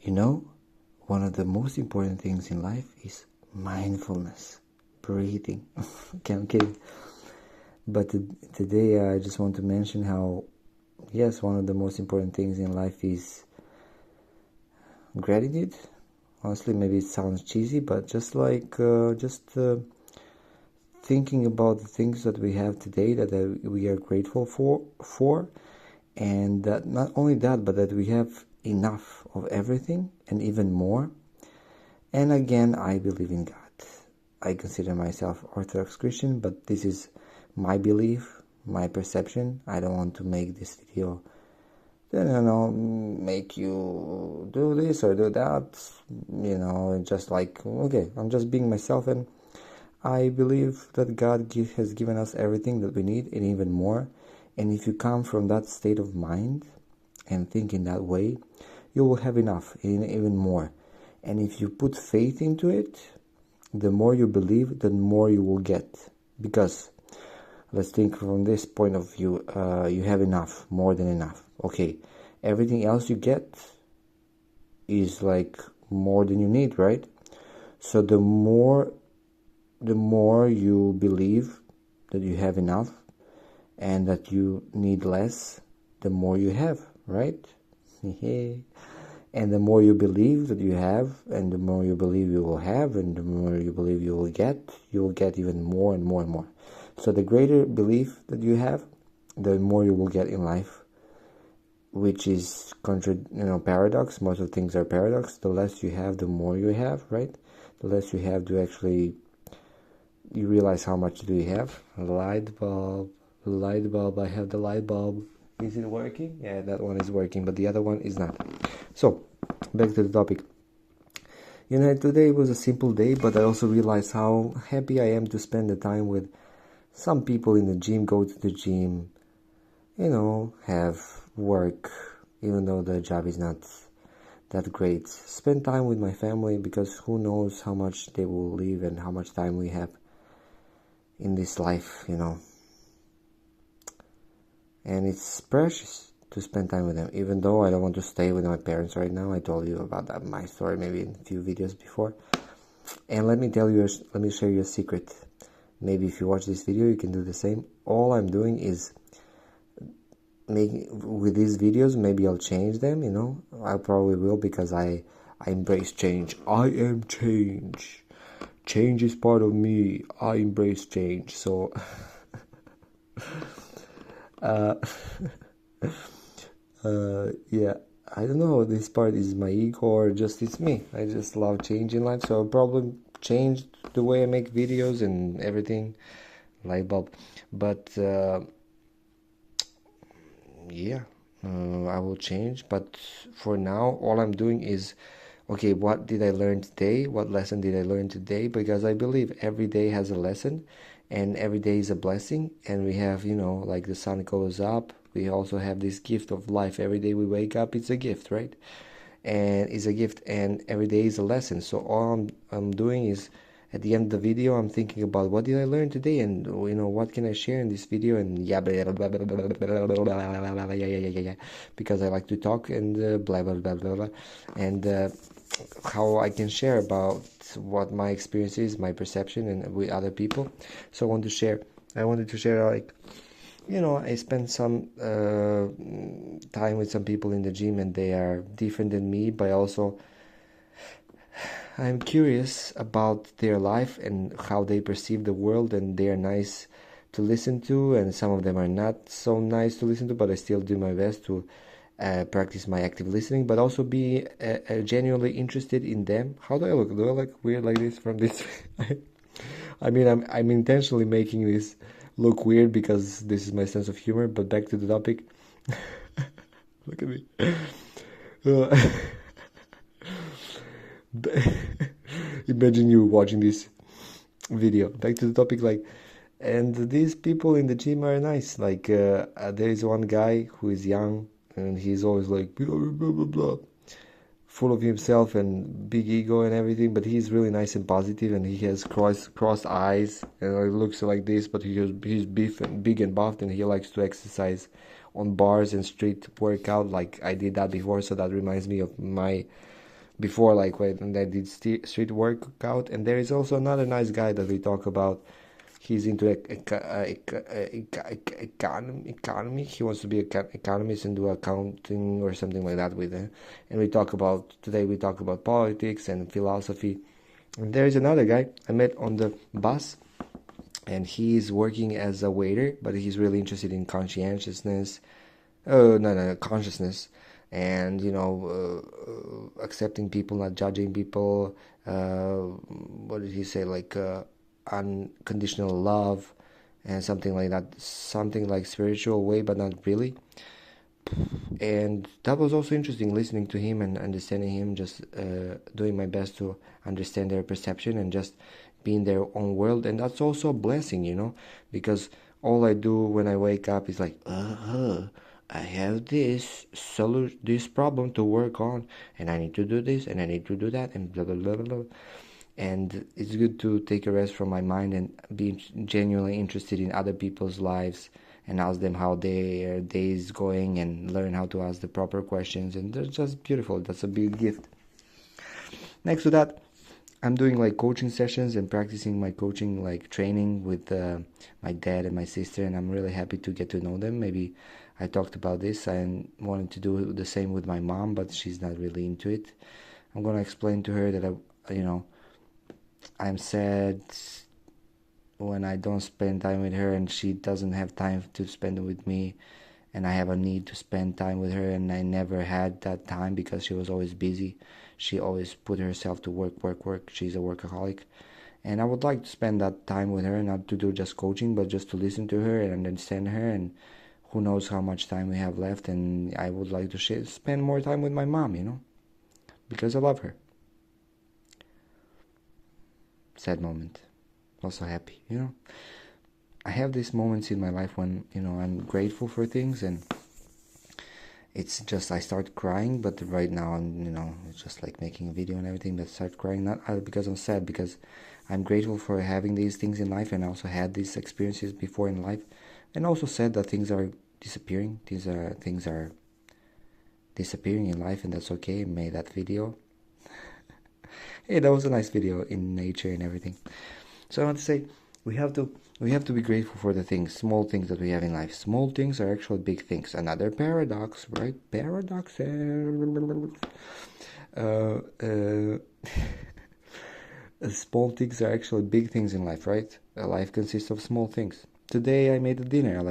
You know, one of the most important things in life is mindfulness, breathing. Okay, I'm kidding. But today I just want to mention how, yes, one of the most important things in life is gratitude. Honestly, maybe it sounds cheesy, but just thinking about the things that we have today that we are grateful for, and that not only that, but that we have enough of everything and even more. And again, I believe in God. I consider myself Orthodox Christian, but this is my belief, my perception. I don't want to make this video, make you do this or do that, just like, okay, I'm just being myself, and I believe that God has given us everything that we need and even more. And if you come from that state of mind and think in that way, you will have enough and even more. And if you put faith into it, the more you believe, the more you will get. Because let's think from this point of view, you have enough, more than enough. Okay, everything else you get is like more than you need, right? So the more you believe that you have enough and that you need less, the more you have, right? And the more you believe that you have, and the more you believe you will have, and the more you believe you will get even more and more and more. So the greater belief that you have, the more you will get in life, which is paradox. Most of things are paradox. The less you have, the more you have, right? The less you have to actually, you realize how much do you have. Light bulb, I have the light bulb. Is it working? Yeah, that one is working, but the other one is not. So, back to the topic. Today was a simple day, but I also realized how happy I am to spend the time with some people in the gym, go to the gym, have work, even though the job is not that great. Spend time with my family, because who knows how much they will live and how much time we have in this life, And it's precious to spend time with them, even though I don't want to stay with my parents right now. I told you about that, my story, maybe in a few videos before. And let me share you a secret. Maybe if you watch this video, you can do the same. All I'm doing is with these videos, maybe I'll change them, I probably will, because I embrace change. I am change. Change is part of me. I embrace change. So yeah, I don't know, this part is my ego or just it's me. I just love change in life, so I'll probably change the way I make videos and everything. Light bulb. But I will change. But for now, all I'm doing is, okay, what did I learn today? What lesson did I learn today? Because I believe every day has a lesson, and every day is a blessing. And we have, like the sun goes up, we also have this gift of life. Every day we wake up, it's a gift, right? And it's a gift, and every day is a lesson. So all I'm doing is, at the end of the video, I'm thinking about what did I learn today, and what can I share in this video, and because I like to talk, and blah blah blah blah blah, and how I can share about what my experience is, my perception, and with other people. So I wanted to share like, I spent some time with some people in the gym, and they are different than me, but also I'm curious about their life and how they perceive the world, and they are nice to listen to, and some of them are not so nice to listen to, but I still do my best to practice my active listening, but also be genuinely interested in them. How do I look? Do I look weird like this from this? I mean, I'm intentionally making this look weird because this is my sense of humor, but back to the topic. Look at me. Imagine you watching this video. Back to the topic, and these people in the gym are nice. There is one guy who is young, and he's always like blah blah blah blah, full of himself and big ego and everything. But he's really nice and positive, and he has crossed eyes, and it looks like this. But he's big and buffed, and he likes to exercise on bars and street workout. Like I did that before, so that reminds me of my before, like when I did street workout. And there is also another nice guy that we talk about. He's into economy. He wants to be an economist and do accounting or something like that with him. And today we talk about politics and philosophy. And there is another guy I met on the bus, and he's working as a waiter, but he's really interested in conscientiousness. Oh, no, consciousness, and accepting people, not judging people. What did he say? Like unconditional love, and something like that. Something like spiritual way, but not really. And that was also interesting, listening to him and understanding him, just doing my best to understand their perception and just be in their own world. And that's also a blessing, because all I do when I wake up is like, I have this problem to work on, and I need to do this, and I need to do that, and blah blah blah blah blah. And it's good to take a rest from my mind and be genuinely interested in other people's lives and ask them how their day is going and learn how to ask the proper questions. And they're just beautiful. That's a big gift. Next to that, I'm doing like coaching sessions and practicing my coaching, like training with my dad and my sister, and I'm really happy to get to know them. Maybe I talked about this. I wanted to do the same with my mom, but she's not really into it. I'm gonna explain to her that I'm sad when I don't spend time with her, and she doesn't have time to spend it with me, and I have a need to spend time with her, and I never had that time because she was always busy. She always put herself to work. She's a workaholic, and I would like to spend that time with her, not to do just coaching, but just to listen to her and understand her. And who knows how much time we have left, and I would like to spend more time with my mom, because I love her. Sad moment, also happy. I have these moments in my life when I'm grateful for things, and it's just I start crying. But right now it's just like making a video and everything, but start crying not because I'm sad, because I'm grateful for having these things in life, and I also had these experiences before in life, and also sad that things are disappearing. Things are disappearing in life, and that's okay. I made that video. Hey, that was a nice video in nature and everything. So I want to say we have to be grateful for the small things that we have in life. Small things are actually big things. Another paradox, right? Paradox. Small things are actually big things in life, right? Life consists of small things. Today I made a dinner.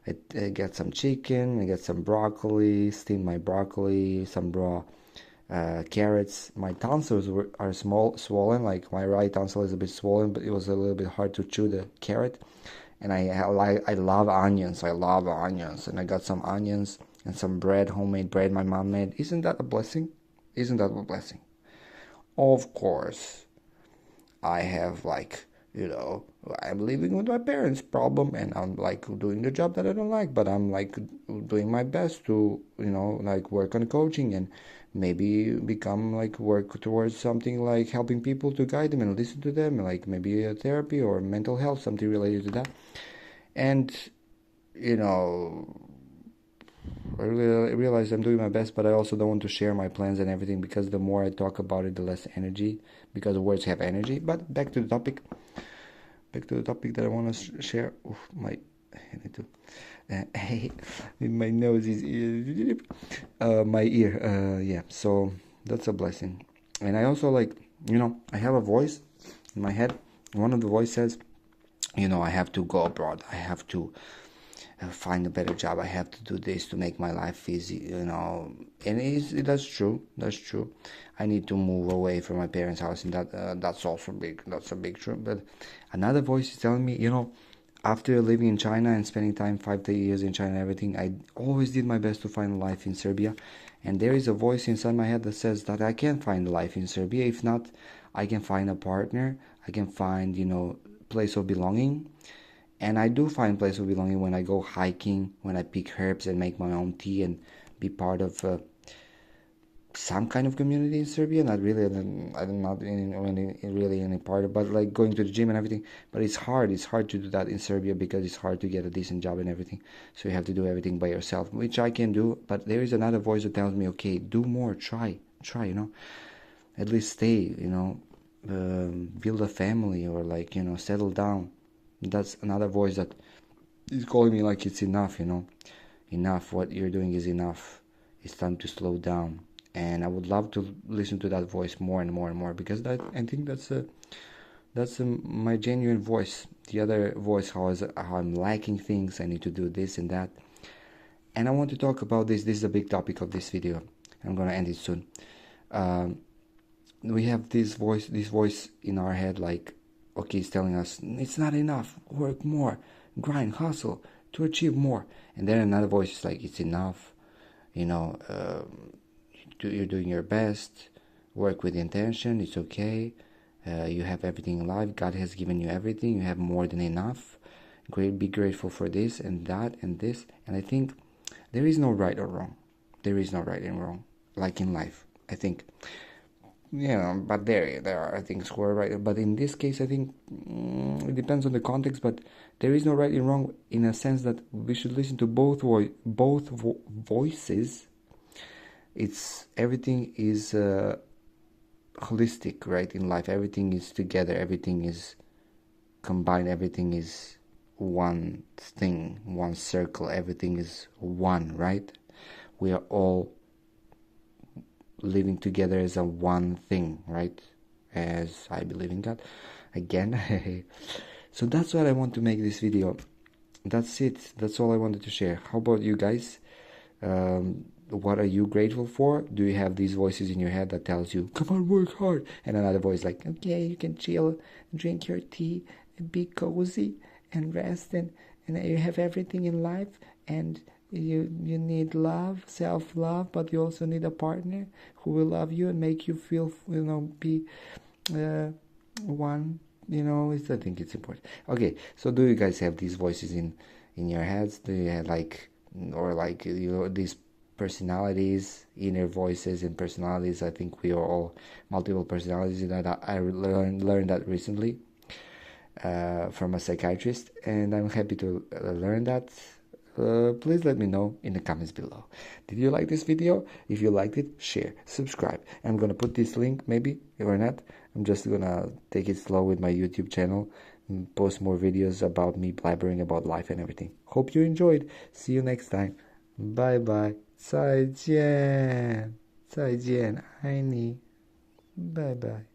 I got some chicken, I got some broccoli, steamed my broccoli, some raw carrots. My tonsils are swollen. Like my right tonsil is a bit swollen, but it was a little bit hard to chew the carrot. And I love onions. And I got some onions and some bread, homemade bread my mom made. Isn't that a blessing? Of course, I have I'm living with my parents problem, and I'm doing the job that I don't like, but I'm doing my best to work on coaching and maybe become work towards something like helping people, to guide them and listen to them, like maybe a therapy or mental health, something related to that. And I realize I'm doing my best, but I also don't want to share my plans and everything, because the more I talk about it, the less energy, because words have energy. But back to the topic that I want to share. Oof, I need to my nose is my ear. Yeah, so that's a blessing. And I also I have a voice in my head. One of the voice says, I have to go abroad, I have to find a better job, I have to do this to make my life easy, and that's true. I need to move away from my parents' house, and that's also big. That's a big truth. But another voice is telling me, after living in China and spending time 5 years in China and everything, I always did my best to find life in Serbia. And there is a voice inside my head that says that I can find life in Serbia. If not, I can find a partner, I can find place of belonging. And I do find place of belonging when I go hiking, when I pick herbs and make my own tea and be part of some kind of community in Serbia. Not really, I'm not really any part of, but going to the gym and everything. But it's hard to do that in Serbia, because it's hard to get a decent job and everything. So you have to do everything by yourself, which I can do. But there is another voice that tells me, okay, do more, try try, at least stay, build a family, or like, settle down. That's another voice that is calling me like it's enough, enough, what you're doing is enough, it's time to slow down. And I would love to listen to that voice more and more and more, because I think that's my genuine voice. The other voice, how I'm lacking things, I need to do this and that. And I want to talk about this is a big topic of this video. I'm gonna end it soon. We have this voice in our head, like, okay, it's telling us it's not enough, work more, grind, hustle to achieve more. And then another voice is like, it's enough, you're doing your best, work with intention, it's okay, you have everything in life, God has given you everything, you have more than enough, be grateful for this and that and this. And I think there is no right or wrong. There is no right and wrong, like in life, I think. But there are things who are right. But in this case, I think it depends on the context. But there is no right and wrong, in a sense that we should listen to both voices. Everything is holistic, right? In life, everything is together. Everything is combined. Everything is one thing, one circle. Everything is one, right? We are all living together as a one thing, right? As I believe in God again. So that's what I want to make this video. That's it. That's all I wanted to share. How about you guys? What are you grateful for? Do you have these voices in your head that tells you, come on, work hard, and another voice like, okay, you can chill, drink your tea, and be cozy and rest, and you have everything in life, and you need love, self-love, but you also need a partner who will love you and make you feel, be one, I think it's important. Okay, so do you guys have these voices in your heads? Do you have these personalities, inner voices and personalities? I think we are all multiple personalities. That I learned that recently from a psychiatrist, and I'm happy to learn that. Please let me know in the comments below. Did you like this video? If you liked it, share, subscribe. I'm gonna put this link, maybe or not. I'm just gonna take it slow with my YouTube channel and post more videos about me blabbering about life and everything. Hope you enjoyed. See you next time. Bye bye. 再见，爱你。Bye bye.